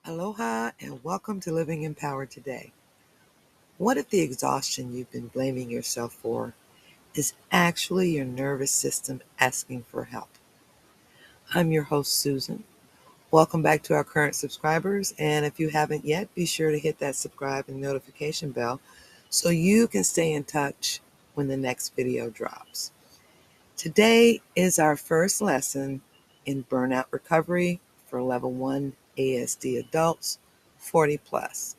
Aloha and welcome to Living in Power today. What if the exhaustion you've been blaming yourself for is actually your nervous system asking for help? I'm your host, Susan. Welcome back to our current subscribers. And if you haven't yet, be sure to hit that subscribe and notification bell so you can stay in touch when the next video drops. Today is our first lesson in burnout recovery for level 1 ASD adults 40 plus.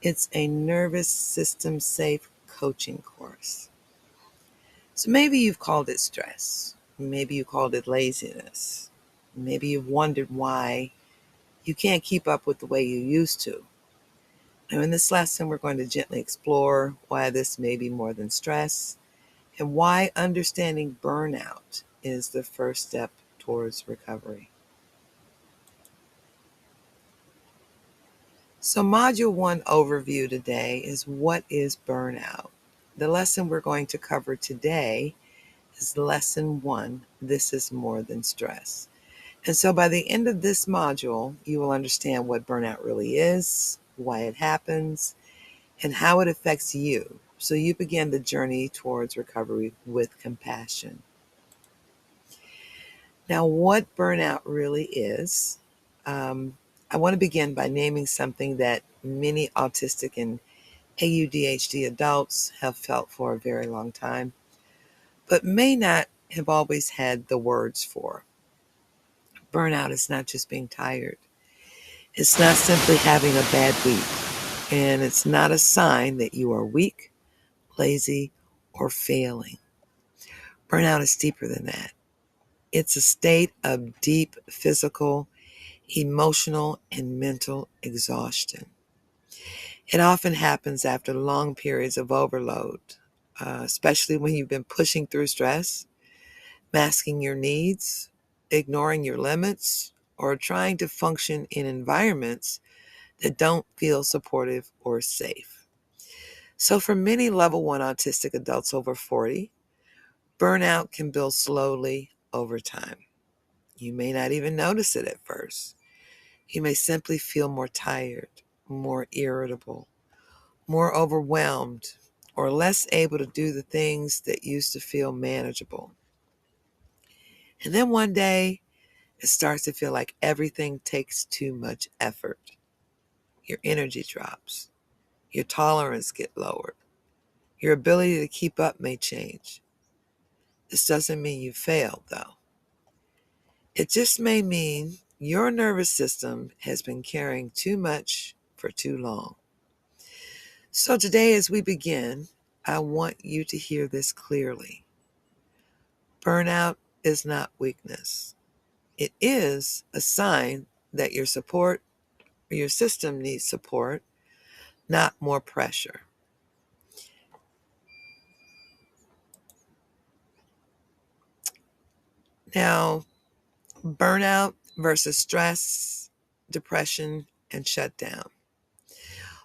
It's a nervous system safe coaching course. So maybe you've called it stress. Maybe you called it laziness. Maybe you've wondered why you can't keep up with the way you used to. Now, in this lesson, we're going to gently explore why this may be more than stress and why understanding burnout is the first step towards recovery. So Module 1 overview today is what is burnout? The lesson we're going to cover today is Lesson 1, This is More Than Stress. And so by the end of this module, you will understand what burnout really is, why it happens, and how it affects you. So you begin the journey towards recovery with compassion. Now, what burnout really is, I want to begin by naming something that many autistic and AuDHD adults have felt for a very long time, but may not have always had the words for. Burnout is not just being tired. It's not simply having a bad week. And it's not a sign that you are weak, lazy, or failing. Burnout is deeper than that. It's a state of deep physical, emotional, and mental exhaustion. It often happens after long periods of overload, especially when you've been pushing through stress, masking your needs, ignoring your limits, or trying to function in environments that don't feel supportive or safe. So for many level 1 autistic adults over 40, burnout can build slowly over time. You may not even notice it at first. You may simply feel more tired, more irritable, more overwhelmed, or less able to do the things that used to feel manageable. And then one day, it starts to feel like everything takes too much effort. Your energy drops. Your tolerance gets lowered. Your ability to keep up may change. This doesn't mean you failed, though. It just may mean your nervous system has been carrying too much for too long. So today, as we begin, I want you to hear this clearly. Burnout is not weakness. It is a sign that your system needs support, not more pressure. Now, burnout versus stress, depression, and shutdown.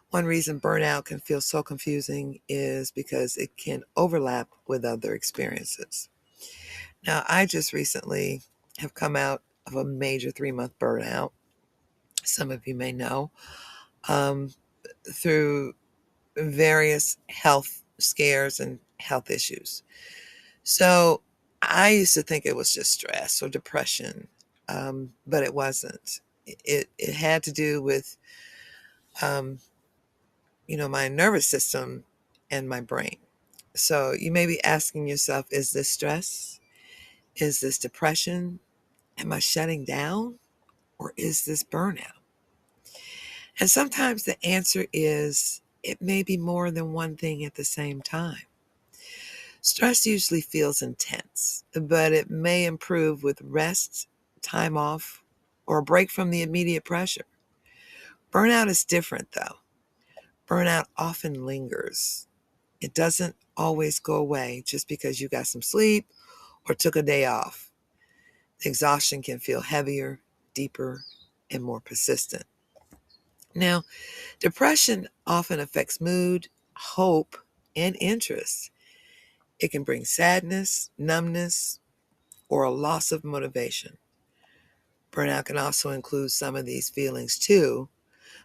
One reason burnout can feel so confusing is because it can overlap with other experiences. Now, I just recently have come out of a major 3-month burnout. Some of you may know, through various health scares and health issues. So I used to think it was just stress or depression, but it wasn't. It had to do with, my nervous system and my brain. So you may be asking yourself, is this stress? Is this depression? Am I shutting down? Or is this burnout? And sometimes the answer is it may be more than one thing at the same time. Stress usually feels intense, but it may improve with rest, time off, or a break from the immediate pressure. Burnout is different, though. Burnout often lingers. It doesn't always go away just because you got some sleep or took a day off. The exhaustion can feel heavier, deeper, and more persistent. Now, depression often affects mood, hope, and interest. It can bring sadness, numbness, or a loss of motivation. Burnout can also include some of these feelings too,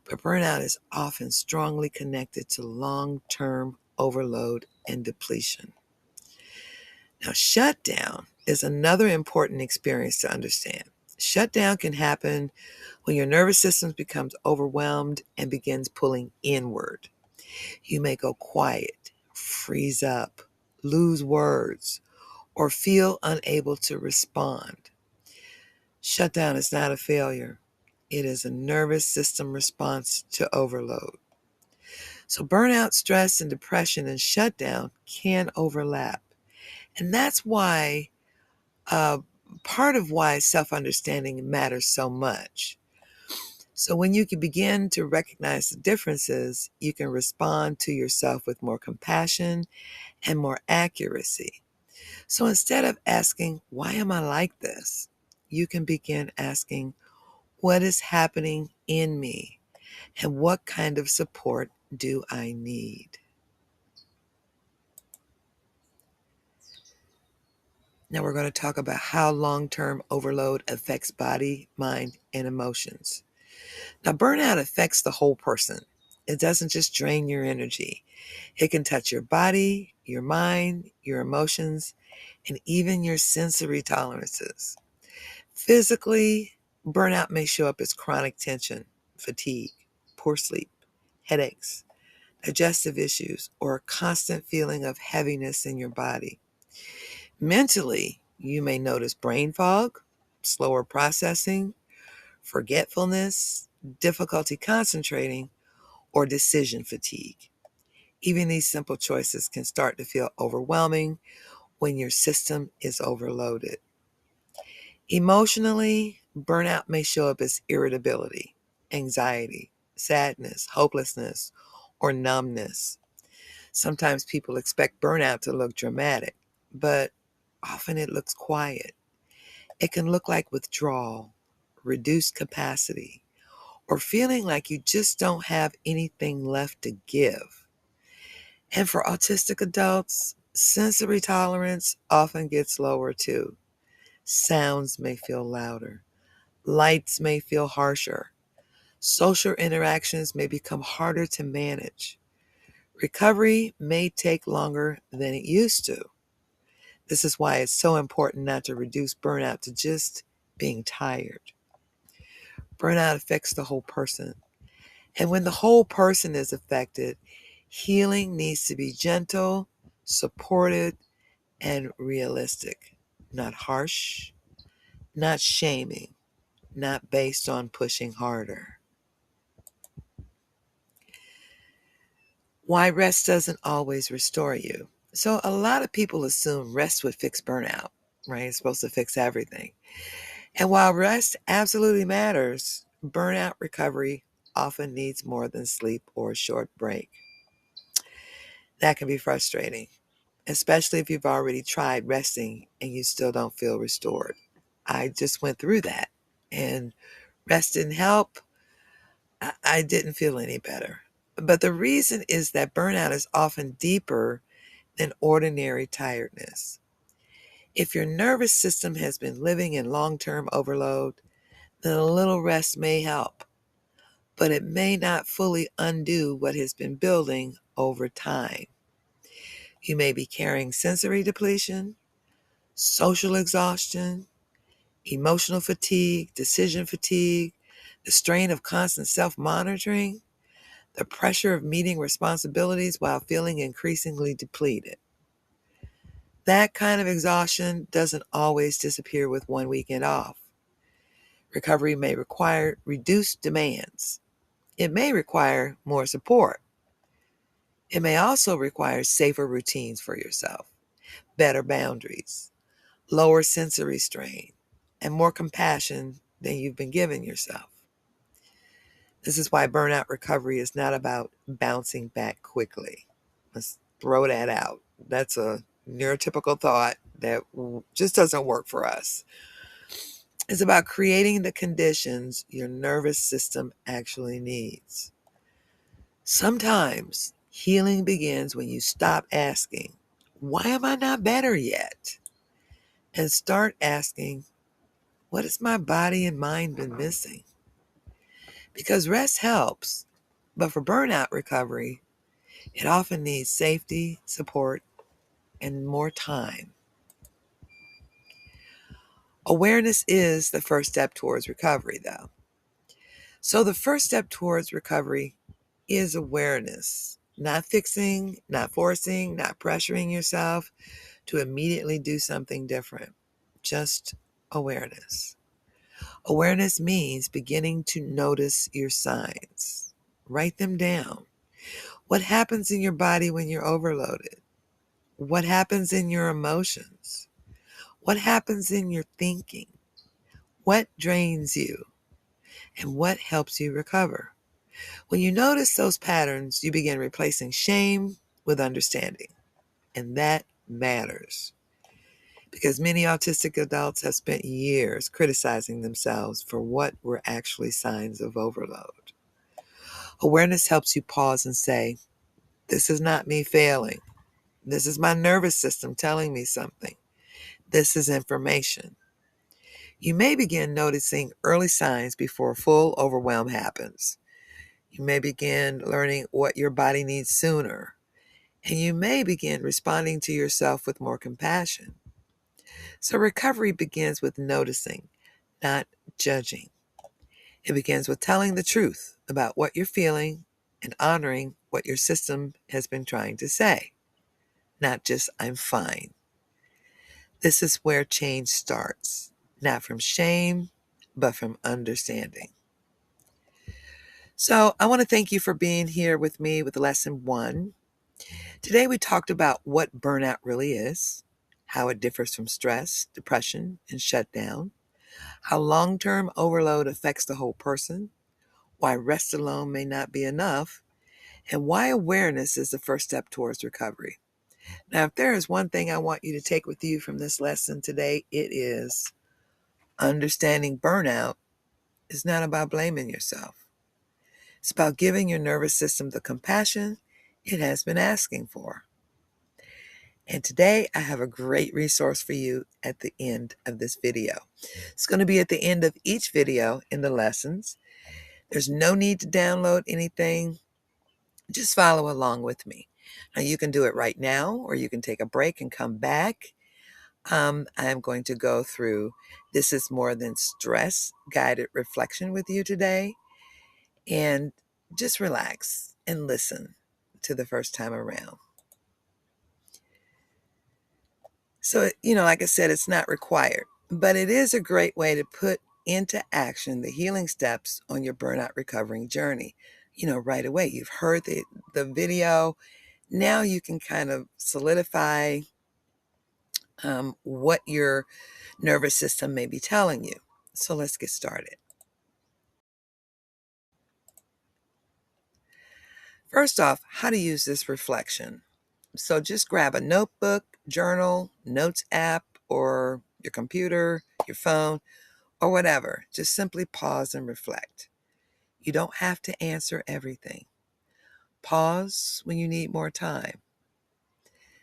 but burnout is often strongly connected to long-term overload and depletion. Now, shutdown is another important experience to understand. Shutdown can happen when your nervous system becomes overwhelmed and begins pulling inward. You may go quiet, freeze up, lose words, or feel unable to respond. Shutdown is not a failure. It is a nervous system response to overload. So burnout, stress, and depression and shutdown can overlap. And that's why uh, part of why self-understanding matters so much. So when you can begin to recognize the differences, you can respond to yourself with more compassion and more accuracy. So instead of asking, why am I like this? You can begin asking, what is happening in me? And what kind of support do I need? Now we're going to talk about how long-term overload affects body, mind, and emotions. Now, burnout affects the whole person. It doesn't just drain your energy. It can touch your body, your mind, your emotions, and even your sensory tolerances. Physically, burnout may show up as chronic tension, fatigue, poor sleep, headaches, digestive issues, or a constant feeling of heaviness in your body. Mentally, you may notice brain fog, slower processing, forgetfulness, difficulty concentrating, or decision fatigue. Even these simple choices can start to feel overwhelming when your system is overloaded. Emotionally, burnout may show up as irritability, anxiety, sadness, hopelessness, or numbness. Sometimes people expect burnout to look dramatic, but often it looks quiet. It can look like withdrawal, reduced capacity, or feeling like you just don't have anything left to give. And for autistic adults, sensory tolerance often gets lower too. Sounds may feel louder. Lights may feel harsher. Social interactions may become harder to manage. Recovery may take longer than it used to. This is why it's so important not to reduce burnout to just being tired. Burnout affects the whole person. And when the whole person is affected, healing needs to be gentle, supported, and realistic. Not harsh, not shaming, not based on pushing harder. Why rest doesn't always restore you. So a lot of people assume rest would fix burnout, right? It's supposed to fix everything. And while rest absolutely matters, burnout recovery often needs more than sleep or a short break. That can be frustrating, especially if you've already tried resting and you still don't feel restored. I just went through that and rest didn't help. I didn't feel any better. But the reason is that burnout is often deeper than ordinary tiredness. If your nervous system has been living in long-term overload, then a little rest may help, but it may not fully undo what has been building over time. You may be carrying sensory depletion, social exhaustion, emotional fatigue, decision fatigue, the strain of constant self-monitoring, the pressure of meeting responsibilities while feeling increasingly depleted. That kind of exhaustion doesn't always disappear with one weekend off. Recovery may require reduced demands. It may require more support. It may also require safer routines for yourself, better boundaries, lower sensory strain, and more compassion than you've been giving yourself. This is why burnout recovery is not about bouncing back quickly. Let's throw that out. That's a neurotypical thought that just doesn't work for us. It's about creating the conditions your nervous system actually needs. Sometimes healing begins when you stop asking, why am I not better yet? And start asking, what has my body and mind been missing? because rest helps. But for burnout recovery, it often needs safety, support, and more time. Awareness is the first step towards recovery, though. So the first step towards recovery is awareness, not fixing, not forcing, not pressuring yourself to immediately do something different. Just awareness. Awareness means beginning to notice your signs. Write them down. What happens in your body when you're overloaded? What happens in your emotions? What happens in your thinking? What drains you? And what helps you recover? When you notice those patterns, you begin replacing shame with understanding. And that matters because many autistic adults have spent years criticizing themselves for what were actually signs of overload. Awareness helps you pause and say, this is not me failing. This is my nervous system telling me something. This is information. You may begin noticing early signs before full overwhelm happens. You may begin learning what your body needs sooner. And you may begin responding to yourself with more compassion. So recovery begins with noticing, not judging. It begins with telling the truth about what you're feeling and honoring what your system has been trying to say, not just I'm fine. This is where change starts, not from shame, but from understanding. So I want to thank you for being here with me with lesson 1. Today we talked about what burnout really is, how it differs from stress, depression, and shutdown, how long-term overload affects the whole person, why rest alone may not be enough, and why awareness is the first step towards recovery. Now, if there is one thing I want you to take with you from this lesson today, it is understanding burnout is not about blaming yourself. It's about giving your nervous system the compassion it has been asking for. And today I have a great resource for you at the end of this video. It's going to be at the end of each video in the lessons. There's no need to download anything. Just follow along with me. Now you can do it right now, or you can take a break and come back. I'm going to go through This Is More Than Stress guided reflection with you today. And just relax and listen to the first time around. So, like I said, it's not required, but it is a great way to put into action the healing steps on your burnout recovering journey. Right away, you've heard the video. Now you can kind of solidify what your nervous system may be telling you. So let's get started. First off, how to use this reflection. So just grab a notebook, journal, notes app, or your computer, your phone, or whatever. Just simply pause and reflect. You don't have to answer everything. Pause when you need more time.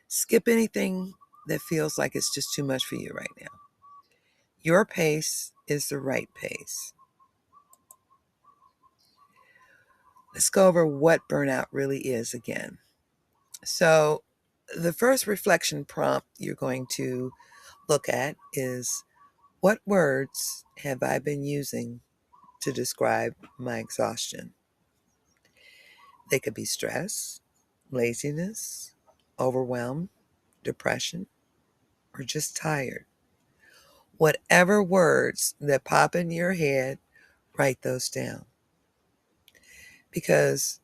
Skip anything that feels like it's just too much for you right now. Your pace is the right pace. Let's go over what burnout really is again. So, the first reflection prompt you're going to look at is, what words have I been using to describe my exhaustion? They could be stress, laziness, overwhelm, depression, or just tired. Whatever words that pop in your head, write those down. Because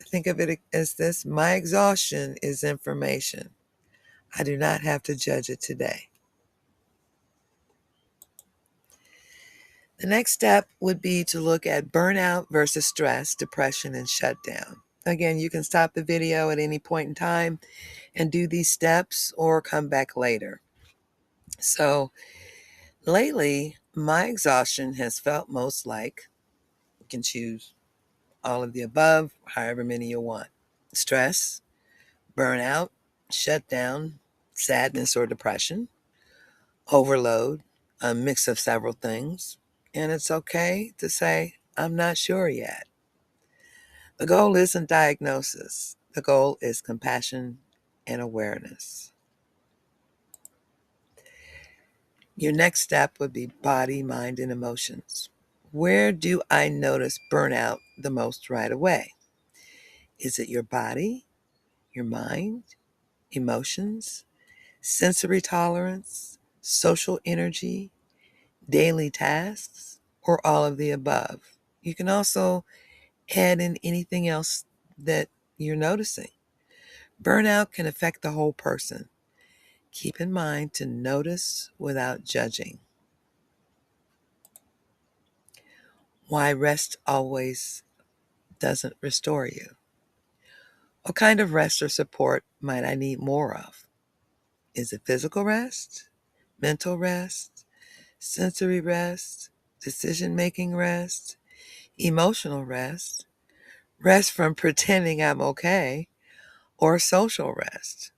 think of it as this: my exhaustion is information. I do not have to judge it today. The next step would be to look at burnout versus stress, depression, and shutdown. Again, you can stop the video at any point in time and do these steps or come back later. So lately, my exhaustion has felt most like, you can choose all of the above, however many you want: stress, burnout, shutdown, sadness or depression, overload, a mix of several things. And it's okay to say, I'm not sure yet. The goal isn't diagnosis. The goal is compassion and awareness. Your next step would be body, mind, and emotions. Where do I notice burnout the most right away? Is it your body, your mind, emotions, sensory tolerance, social energy, daily tasks, or all of the above? You can also add in anything else that you're noticing. Burnout can affect the whole person. Keep in mind to notice without judging. Why rest always doesn't restore you. What kind of rest or support might I need more of? Is it physical rest, mental rest, sensory rest, decision making rest, emotional rest, rest from pretending I'm okay, or social rest?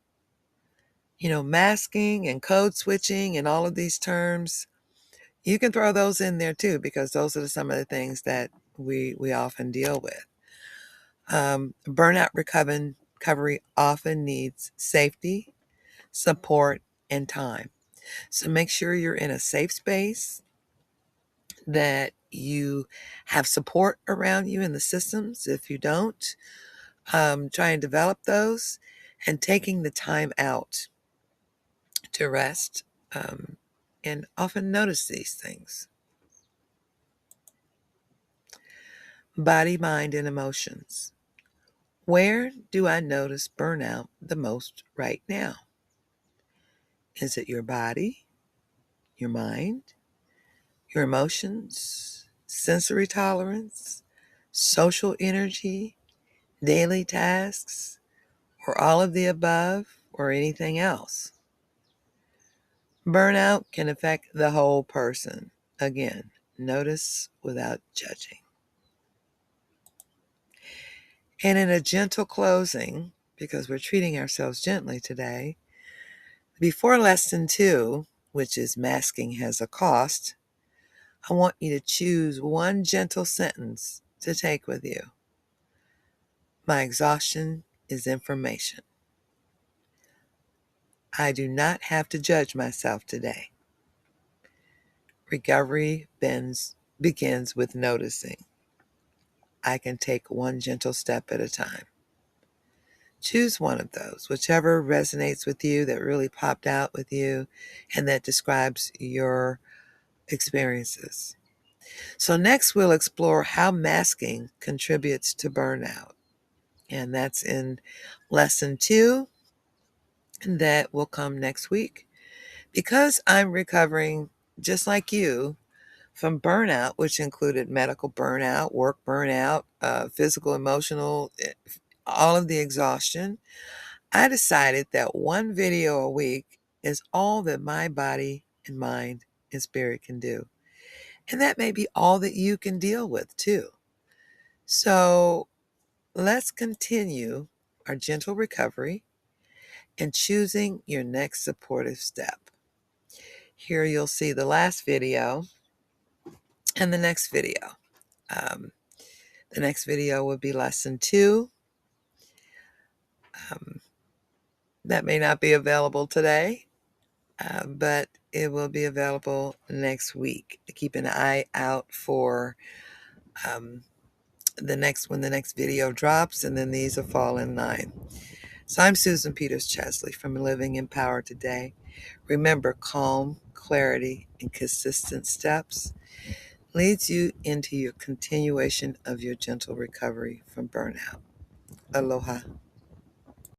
Masking and code switching and all of these terms, you can throw those in there too, because those are some of the things that we often deal with. Burnout recovery often needs safety, support, and time. So make sure you're in a safe space, that you have support around you in the systems. If you don't, try and develop those, and taking the time out to rest, and often notice these things. Body, mind, and emotions. Where do I notice burnout the most right now? Is it your body, your mind, your emotions, sensory tolerance, social energy, daily tasks, or all of the above, or anything else? Burnout can affect the whole person. Again, notice without judging. And in a gentle closing, because we're treating ourselves gently today, before lesson 2, which is masking has a cost, I want you to choose one gentle sentence to take with you. My exhaustion is information. I do not have to judge myself today. Recovery begins with noticing. I can take one gentle step at a time. Choose one of those, whichever resonates with you, that really popped out with you, and that describes your experiences. So next we'll explore how masking contributes to burnout. And that's in lesson 2, and that will come next week. Because I'm recovering just like you from burnout, which included medical burnout, work burnout, physical, emotional, all of the exhaustion, I decided that one video a week is all that my body and mind and spirit can do. And that may be all that you can deal with too. So let's continue our gentle recovery and choosing your next supportive step. Here you'll see the last video and the next video. Um, the next video will be lesson 2. Um, that may not be available today, but it will be available next week. Keep an eye out for um, when the next video drops, and then these will fall in line. So I'm Susan Peters Chesley from Living in Power Today. Remember, calm, clarity, and consistent steps leads you into your continuation of your gentle recovery from burnout. Aloha.